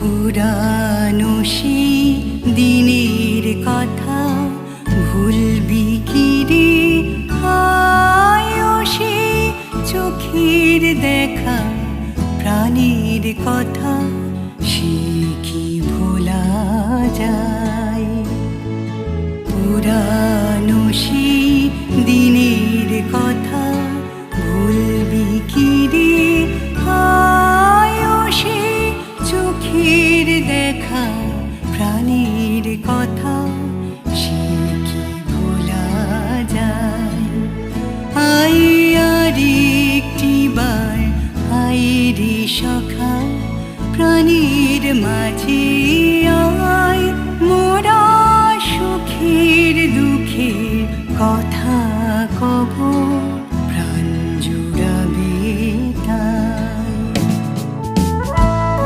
পুরানো সেই দিনের কথা ভুলবি কি রে? আয়ো সে চোখের দেখা প্রাণের কথা সে কি ভোলা যায়? পুরানো সেই দিনের কথা ভুলবি কি রে? আয়ো সে চোখের দেখা প্রাণের কথা সে কি ভোলা যায়? আয় আর একটি বার আয় রে সখা প্রাণীর মাঝে আয় মোরা সুখের দুঃখে